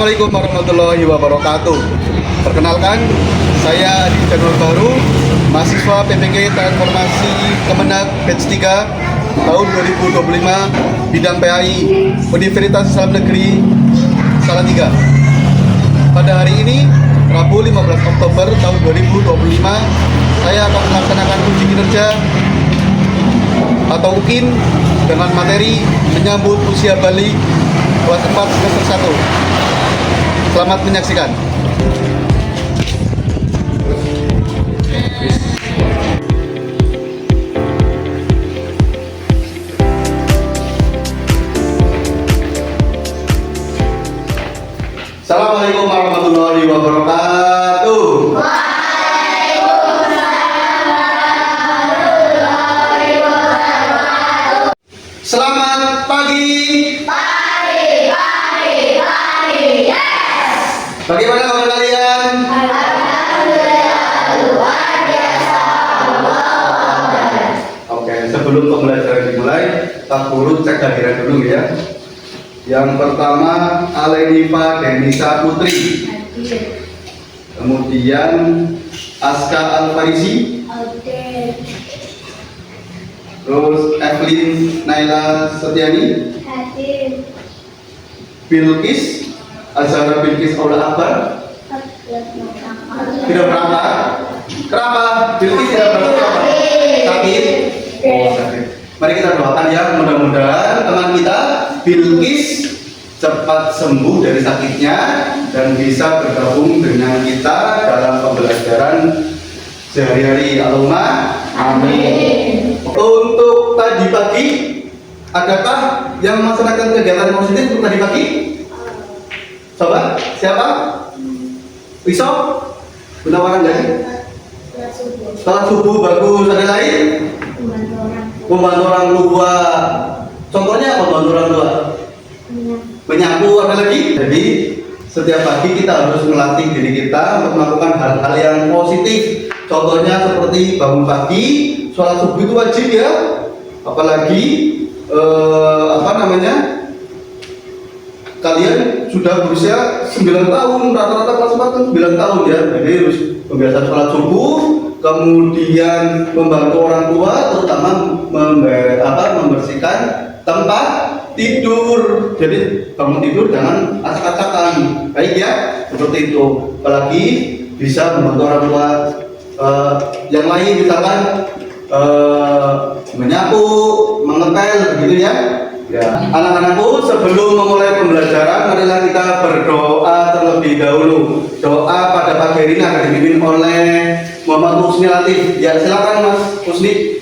Assalamualaikum warahmatullahi wabarakatuh. Perkenalkan, saya Adi Januar Baru, mahasiswa PPG Transformasi Kemenag Batch 3 tahun 2025, bidang PAI, Universitas Islam Negeri Salatiga. Pada hari ini, Rabu 15 Oktober tahun 2025, saya akan melaksanakan uji kinerja atau UKIN dengan materi menyambut usia balik kelas 4 semester 1. Selamat menyaksikan. Assalamualaikum warahmatullahi wabarakatuh. Selamat pagi. Yes. Bagaimana kabar kalian? Oke, sebelum pembelajaran dimulai, Pak Guru cek kehadiran dulu ya. Yang pertama, Alenifa Denisa Putri. Kemudian Aska Alfarisi. Terus Evelyn Naila Setiani. Bilkis Azhara Bilkis Aula Akbar. Tidak berangkat. Kenapa? Bilkis tidak berangkat. Sakit. Oh, sakit. Mari kita doakan ya, mudah-mudahan teman kita Bilkis cepat sembuh dari sakitnya dan bisa bergabung dengan kita dalam pembelajaran sehari-hari. Allahumma amin. Untuk tadi pagi, adakah yang melaksanakan kegiatan positif untuk tadi pagi? Coba, siapa? Bisa? Gunawan nggak sih? Salat subuh bagus. Ada lain? Membantu orang tua. Contohnya apa membantu orang tua? Menyapu. Ada lagi? Jadi setiap pagi kita harus melatih diri kita untuk melakukan hal-hal yang positif. Contohnya seperti bangun pagi, sholat subuh itu wajib ya. Apalagi kalian sudah berusia 9 tahun, rata-rata kelas 4 kan 9 tahun ya. Jadi harus membiasakan sholat subuh, kemudian membantu orang tua, terutama membersihkan tempat tidur. Jadi bangun tidur jangan acak-acakan, baik ya, seperti itu. Apalagi bisa membantu orang tua yang lain, misalkan menyapu, mengepel, begitu ya. Ya, anak-anakku, sebelum memulai pembelajaran, marilah kita berdoa terlebih dahulu. Doa pada pagi ini akan dipimpin oleh Muhammad Husni Latif. Ya, silakan Mas Husni.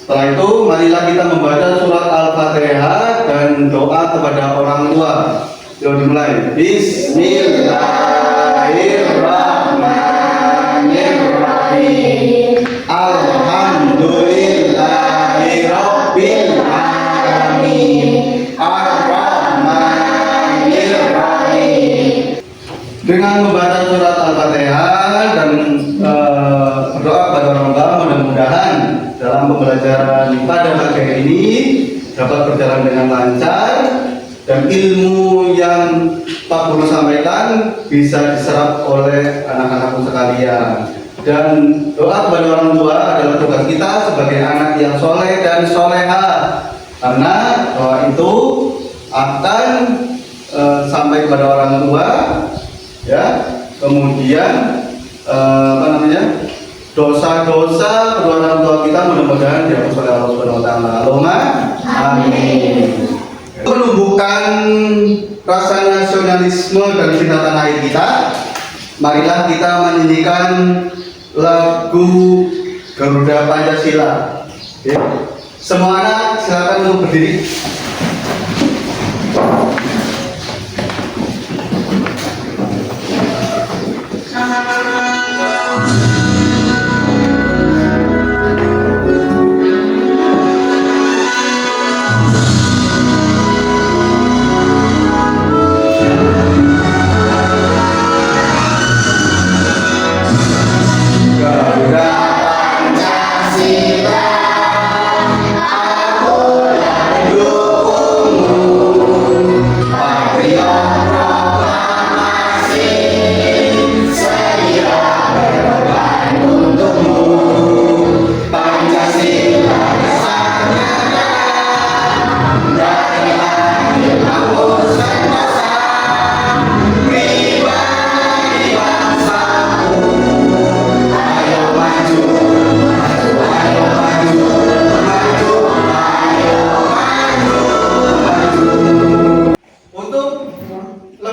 Setelah itu, marilah kita membaca surat Al-Fatihah dan doa kepada orang tua. Yuk dimulai. Bismillahirrahmanirrahim. Alhamdulillahirabbil alamin. Ar-Rahmanirrahim. Dengan membaca surat Al-Fatihah dan berdoa kepada orang tua, mudah-mudahan dalam pembelajaran pada pagi ini dapat berjalan dengan lancar dan ilmu yang Pak Guru sampaikan bisa diserap oleh anak-anakku sekalian. Dan doa kepada orang tua adalah tugas kita sebagai anak yang soleh dan soleha, karena doa itu akan sampai kepada orang tua ya. Kemudian dosa-dosa kedua orang tua kita mudah-mudahan dihapus oleh Allah Subhanahu wa taala. Allahumma amin. Menumbuhkan rasa nasionalisme dan cinta tanah air kita, marilah kita menyanyikan lagu Garuda Pancasila. Ya. Semua anak silakan untuk berdiri.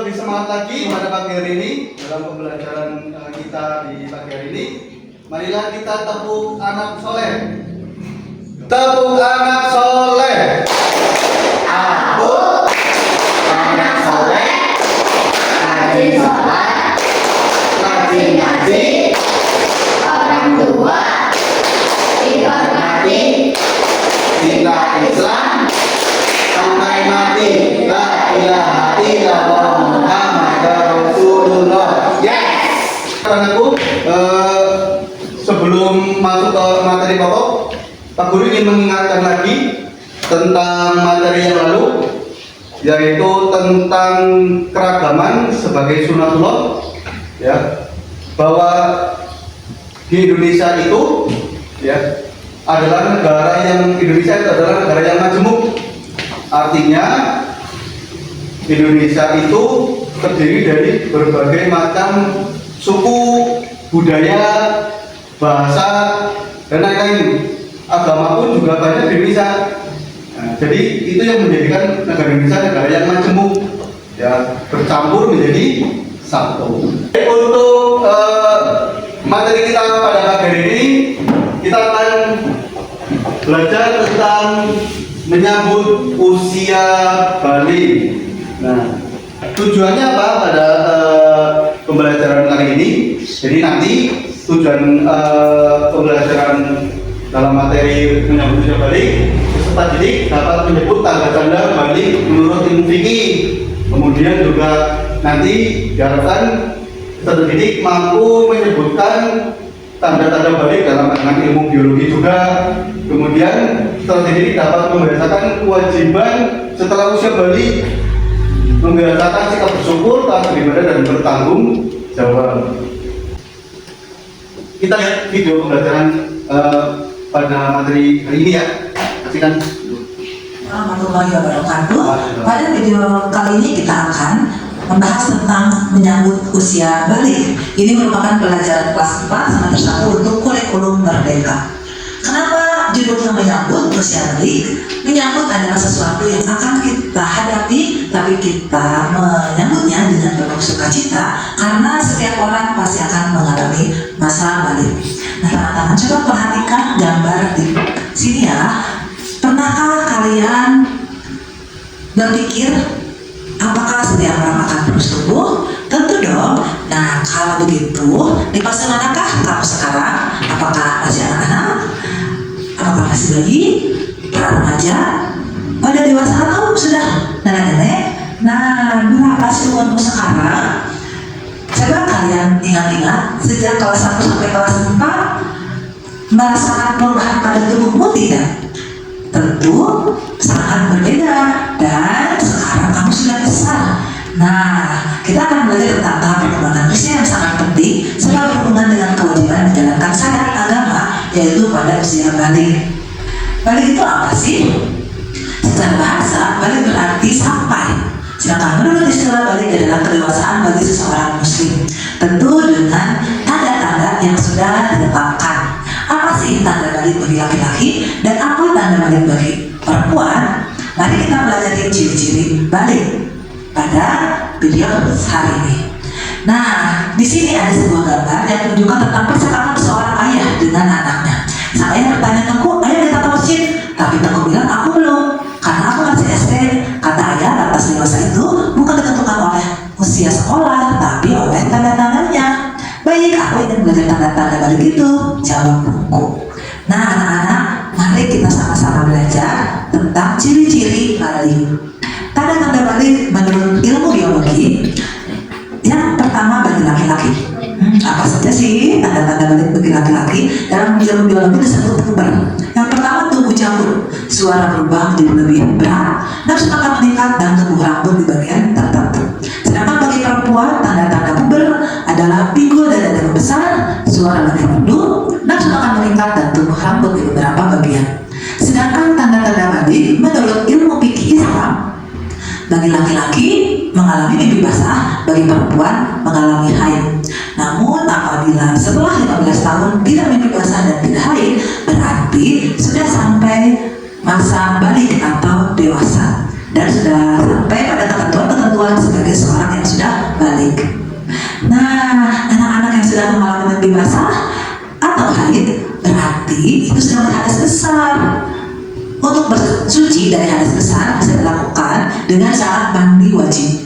lebih semangat lagi pada pagi hari ini dalam pembelajaran kita di pagi hari ini, marilah kita tepuk anak soleh. Tepuk anak soleh. Aku anak soleh, rajin sholat, rajin ngaji, orang tua dihormati, cinta Islam sampai mati. La ilaha illallah Muhammadur Rasulullah. Yes. Anakku, sebelum masuk ke materi pokok, Pak Guru ingin mengingatkan lagi tentang materi yang lalu, yaitu tentang keragaman sebagai sunatullah, ya, bahwa di Indonesia itu, ya, adalah Indonesia itu adalah negara yang majemuk. Artinya Indonesia itu terdiri dari berbagai macam suku, budaya, bahasa, dan lain-lain. Agama pun juga banyak di Indonesia. Nah, jadi itu yang menjadikan negara Indonesia negara yang majemuk, ya, bercampur menjadi satu. Untuk materi kita pada pagi hari ini, kita akan belajar tentang menyambut usia balik. Nah, tujuannya apa pada pembelajaran kali ini? Jadi nanti tujuan pembelajaran dalam materi menyambut usia balik, peserta didik dapat menyebut tanda-tanda balik menurut ilmu fikih. Kemudian juga nanti diharapkan peserta didik mampu menyebutkan tanda-tanda balik dalam dengan ilmu biologi juga. Kemudian peserta didik dapat membiasakan kewajiban setelah usia balik, membiasakan sikap bersyukur, taat beribadah, dan bertanggung jawab. Kita lihat video pembelajaran pada materi hari ini, ya. Kasihkan. Warahmatullahi wabarakatuh. Pada video kali ini kita akan membahas tentang menyambut usia balik. Ini merupakan pelajaran kelas 4 semester 1 untuk kurikulum merdeka. Kenapa judulnya menyambut usia balik? Menyambut adalah sesuatu yang akan kita hadapi, tapi kita menyambutnya dengan penuh sukacita karena setiap orang pasti akan mengalami masa balik. Nah, teman-teman, coba perhatikan gambar di sini, ya. Pernahkah kalian berpikir apakah setiap orang akan terus tumbuh? Tentu dong. Nah, kalau begitu, di fase manakah kamu sekarang? Apakah masih anak-anak? Apakah masih bayi? Remaja? Pada dewasa atau sudah nenek-nenek? Nah, berapa sih umurmu sekarang? Coba kalian ingat-ingat sejak kelas 1 sampai kelas 4 merasakan perubahan pada tubuhmu tidak? Tentu sangat berbeda, dan sekarang kamu sudah besar. Nah, kita akan belajar tentang tahap perkembangan usia yang sangat penting serta berhubungan dengan kewajiban menjalankan syariat agama, yaitu pada usia balik. Balik itu apa sih? Secara bahasa, balik berarti sampai. Sedangkan menurut istilah balik adalah kedewasaan bagi seseorang muslim, tentu dengan tanda-tanda yang sudah ditetapkan. Apa sih tanda balik bagi laki-laki dan apa tanda balik bagi perempuan? Mari kita belajar ciri-ciri balik pada video hari ini. Nah, di sini ada sebuah gambar yang menunjukkan tentang percakapan seorang ayah dengan anaknya. Sang ayah bertanya, "Tengku, ayah datang ke masjid?" Tapi Tengku bilang, "Aku belum, karena aku masih SD." Kata ayah, batas dewasa itu bukan ditentukan oleh usia sekolah, tapi oleh tanda-tandanya. "Baik, aku ingin belajar tanda-tanda balik itu," jawab Tengku. Nah, anak-anak, mari kita sama-sama belajar tentang ciri-ciri balik. Tanda-tanda balik menurut ilmu biologi, yang pertama bagi laki-laki. Apa saja sih tanda-tanda balik bagi laki-laki? Dalam ilmu biologi disebut puber. Yang pertama, tubuh jambul, suara berubah menjadi lebih berat, nafsu makan meningkat, dan tumbuh rambut di bagian tertentu. Sedangkan bagi perempuan, tanda-tanda puber adalah pinggul dada lebih besar, suara lebih merdu, nafsu makan meningkat, dan tumbuh rambut di beberapa bagian. Sedangkan tanda-tanda balik menurut ilmu fikih Islam, bagi laki-laki mengalami mimpi basah, bagi perempuan mengalami haid. Namun apabila setelah 15 tahun tidak mimpi basah dan tidak haid, berarti sudah sampai masa balik atau dewasa dan sudah sampai pada ketentuan ketentuan sebagai seorang yang sudah balik. Nah, anak-anak yang sudah mengalami mandi basah atau haid berarti itu sudah berhadas besar. Untuk bersuci dari hadas besar bisa dilakukan dengan syarat mandi wajib.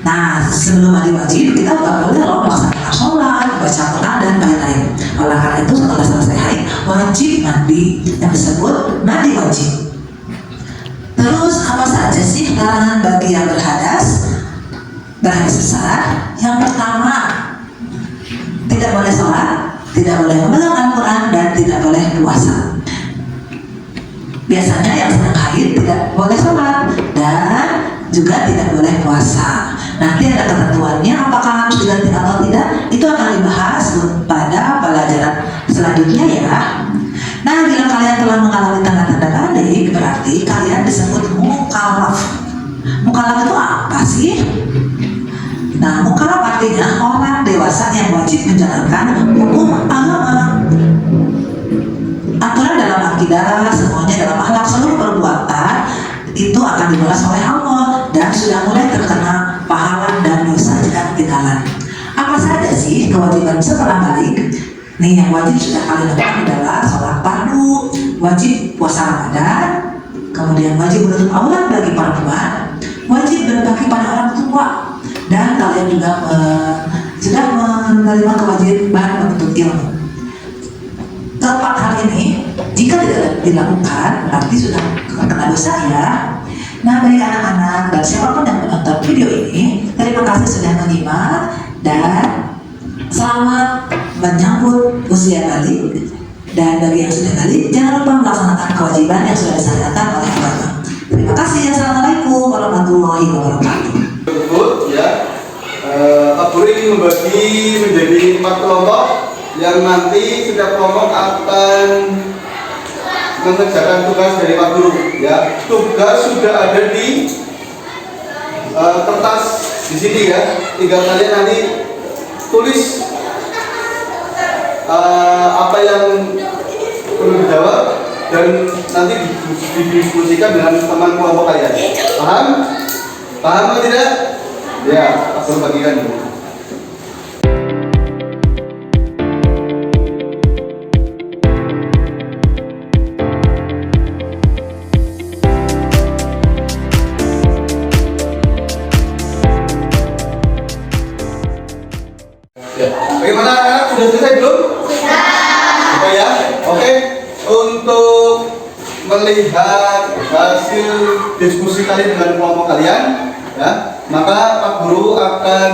Nah, sebelum mandi wajib kita nggak boleh loh melaksanakan sholat, baca Quran dan lain-lain. Oleh karena itu setelah selesai haid wajib mandi, yang disebut mandi wajib. Terus apa saja sih larangan bagi yang berhadas besar? Yang pertama, tidak boleh sholat, tidak boleh memegang Al-Quran, dan tidak boleh puasa. Biasanya yang sedang haid tidak boleh sholat dan juga tidak boleh puasa. Nanti ada ketentuannya apakah harus diganti atau tidak, itu akan dibahas pada pelajaran selanjutnya ya. Nah, bila kalian telah mengalami tanda-tanda balik, berarti kalian disebut mukallaf. Mukallaf itu apa sih? Nah, mukallaf artinya orang dewasa yang wajib menjalankan hukum agama. Aturan dalam akidah, semuanya dalam akhlak, seluruh perbuatan itu akan dibalas oleh Allah dan sudah mulai terkena pahala dan dosa jika ketinggalan. Apa saja sih kewajiban setelah balik? Nih, yang wajib sudah kalian lakukan adalah sholat fardu, wajib puasa Ramadan, kemudian wajib menutup aurat bagi perempuan, wajib berbakti pada orang tua, dan kalian juga sudah menerima kewajiban menuntut ilmu. Keempat hal ini jika tidak dilakukan berarti sudah kena dosa ya. Nah, bagi anak-anak dan siapapun yang menonton video ini, terima kasih sudah menyimak dan selamat menyambut usia balik. Dan bagi yang sudah balik, jangan lupa melaksanakan kewajiban yang sudah disyariatkan oleh agama. Terima kasih. Assalamualaikum warahmatullahi wabarakatuh. Tersebut ya, Pak Guru ini membagi menjadi 4 kelompok yang nanti setiap kelompok akan mengerjakan tugas dari Pak Guru ya. Tugas sudah ada di kertas di sini ya. Tinggal kalian nanti tulis apa yang perlu dijawab dan nanti didiskusikan dengan teman kelompok kalian. Paham? Paham atau tidak? Ya, Pak Guru bagikan dulu. Bagaimana anak-anak, sudah selesai belum? Sudah ya? Oke. Untuk melihat hasil diskusi kalian dengan kelompok kalian ya, maka Pak Guru akan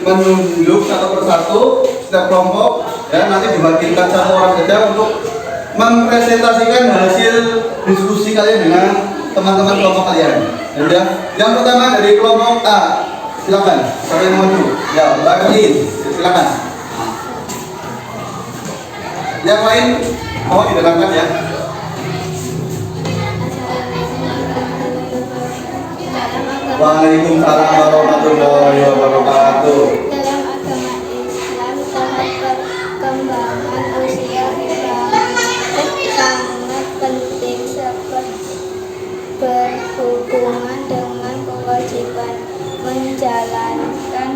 menunjuk satu persatu setiap kelompok ya, nanti diwakilkan satu orang saja untuk mempresentasikan hasil diskusi kalian dengan teman-teman kelompok kalian. Ya, yang pertama dari kelompok A, silakan siapa yang maju? Ya, Mbak Kelin, silakan. Yang lain mau didengarkan ya. Waalaikumsalam warahmatullahi wabarakatuh. Dalam agama Islam, tahap perkembangan usia sangat penting seperti berhubungan dengan kewajiban menjalankan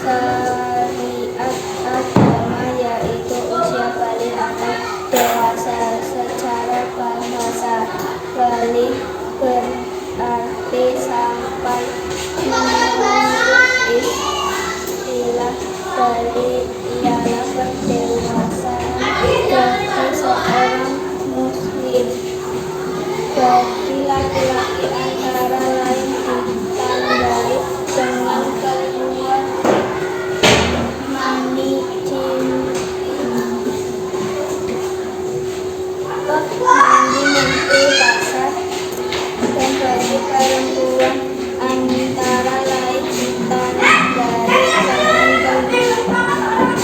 syariat agama, yaitu usia balik atau dewasa. Secara bahasa balik berarti sampai menurut istilah balik ialah berdewasa bagi seorang muslim. Bagi laki-laki antara lain ditandai dengan keluar mani mimpi basah, dan bagi perempuan antara lain ditandai dengan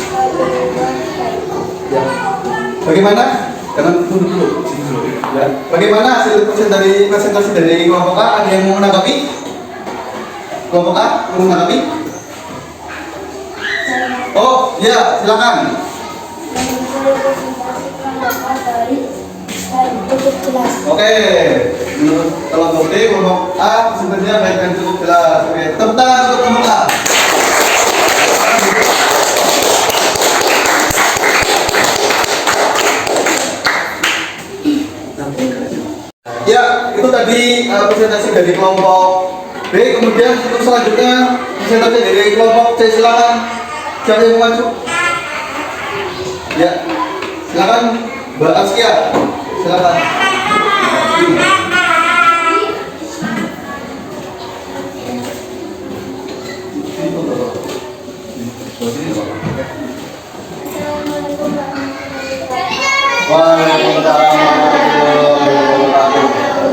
keluar baik. Ya. Bagaimana? Jangan tunggu dulu. Ya. Bagaimana hasil presentasi dari kelompok A? Ada yang mau menanggapi? Kelompok A mau menanggapi? Oh, ya, silakan. Presentasi kelompok A dari cukup jelas. Oke, menurut kelompok D, kelompok A sebenarnya baik dan cukup jelas. Oke, tepuk tangan untuk kelompok A. Ya, itu tadi presentasi dari kelompok B. Kemudian untuk selanjutnya presentasi dari kelompok C. Silakan, siapa yang mau maju? Ya, silakan Mbak Askia. Silakan. Assalamualaikum warahmatullahi wabarakatuh. Waalaikumsalam warahmatullahi wabarakatuh.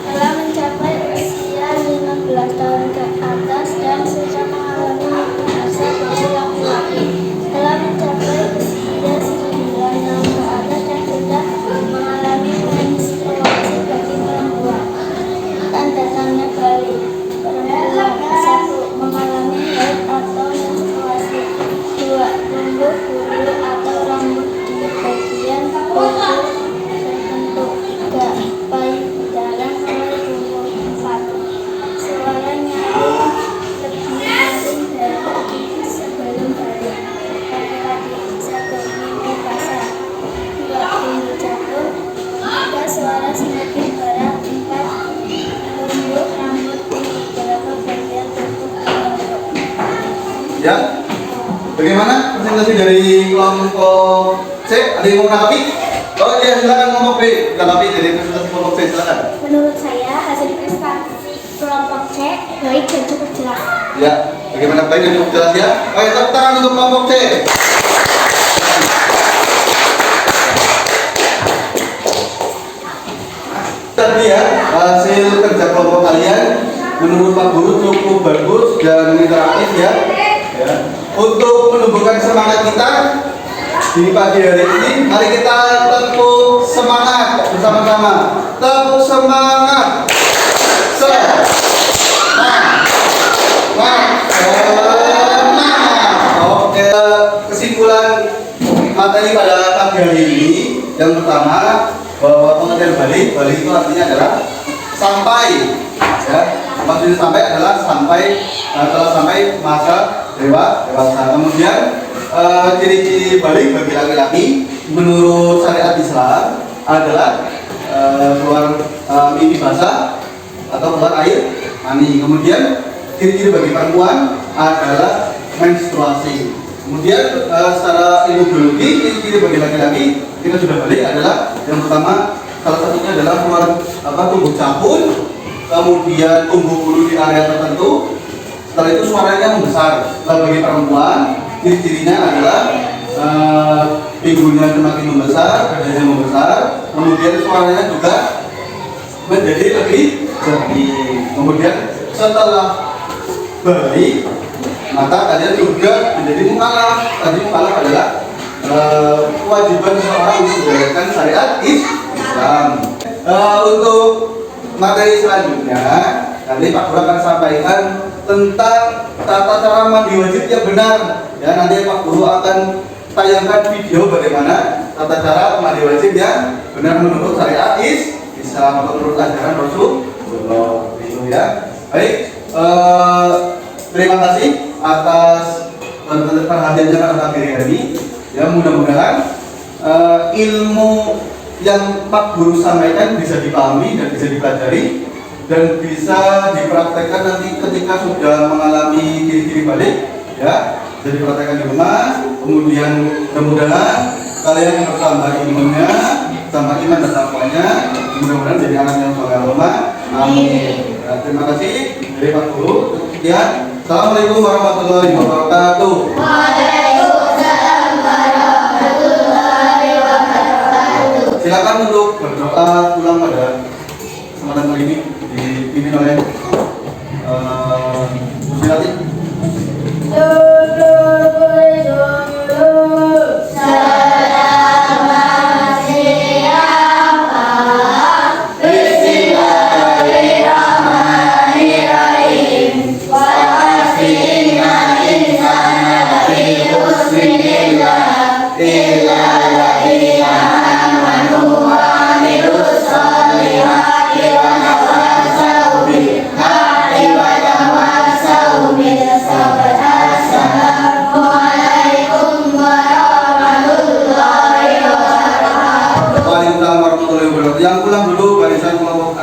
Telah mencapai usia 15 tahun ke atas dan sudah mengalami masa bagi laki-laki. Telah mencapai usia 9 tahun ke atas dan sudah mengalami menstruasi bagi perempuan. Tanda-tanda balik perempuan: 1. Mengalami haid atau menstruasi. 2. Tumbuh bulu atau rambut di bagian tubuh tertentu. 3. Payung berdarah mulai tumbuh. 4. Suara nyeri lebih sering dari sebelum balik. Laki-laki bisa bermimpi basah. 2. Tumbuh jatuh. 3. Suara semakin berat. 4. Tumbuh rambut di beberapa bagian tubuh tertentu. Ya, bagaimana presentasi dari kelompok C? Ada yang mau menanggapi? Oh iya, silakan kelompok B. Menanggapi dari presentasi kelompok C, silakan. Menurut saya, hasil presentasi kelompok C baik dan cukup jelas. Ya, bagaimana baik dan cukup jelas ya? Oke, tepuk tangan untuk kelompok C. Tadi ya, hasil kerja kelompok kalian menurut Pak Guru cukup bagus dan interaktif ya. Untuk menumbuhkan semangat kita di pagi hari ini, mari kita tepuk semangat bersama-sama. Tepuk semangat. Oke, kesimpulan materi pada pagi hari ini yang pertama bahwa pengertian balik itu artinya adalah sampai ya, maksudnya sampai adalah telah sampai masa dewasa. Kemudian ciri-ciri balik bagi laki-laki menurut syariat Islam adalah keluar mimpi basah atau keluar air mani. Kemudian ciri-ciri bagi perempuan adalah menstruasi. Kemudian secara ilmu biologi ciri-ciri bagi laki-laki kita sudah balik adalah yang pertama, salah satunya adalah keluar tumbuh capul, kemudian tumbuh bulu di area tertentu. Setelah itu suaranya membesar. Kalau bagi perempuan ciri-cirinya adalah pinggulnya semakin membesar, dadanya membesar, kemudian suaranya juga menjadi lebih jernih. Kemudian setelah balik, maka kalian juga menjadi mukallaf. Tadi mukallaf adalah kewajiban seseorang untuk menjalankan syariat Islam. Untuk materi selanjutnya, nanti Pak Guru akan sampaikan tentang tata cara mandi wajib yang benar. Ya, nanti Pak Guru akan tayangkan video bagaimana tata cara mandi wajib yang benar menurut syariat Islam atau menurut ajaran Rasulullah. Itu ya. Baik, terima kasih atas perhatiannya pada pagi hari ini. Ya, mudah-mudahan ilmu yang Pak Guru sampaikan bisa dipahami dan bisa dipelajari dan bisa dipraktekkan nanti ketika sudah mengalami ciri-ciri balik ya, bisa dipraktekkan di rumah. Kemudian mudah-mudahan kalian bertambah ilmunya, tambah iman dan takwanya, mudah-mudahan jadi anak yang soleh rumah. Amin. Ya, terima kasih dari Pak Guru. Sekian. Assalamualaikum warahmatullahi wabarakatuh. Waalaikumsalam warahmatullahi wabarakatuh. Silakan untuk berdoa pulang pada kesempatan kali ini dipimpin oleh Gusti Latif. Illa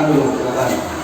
dulu, silakan.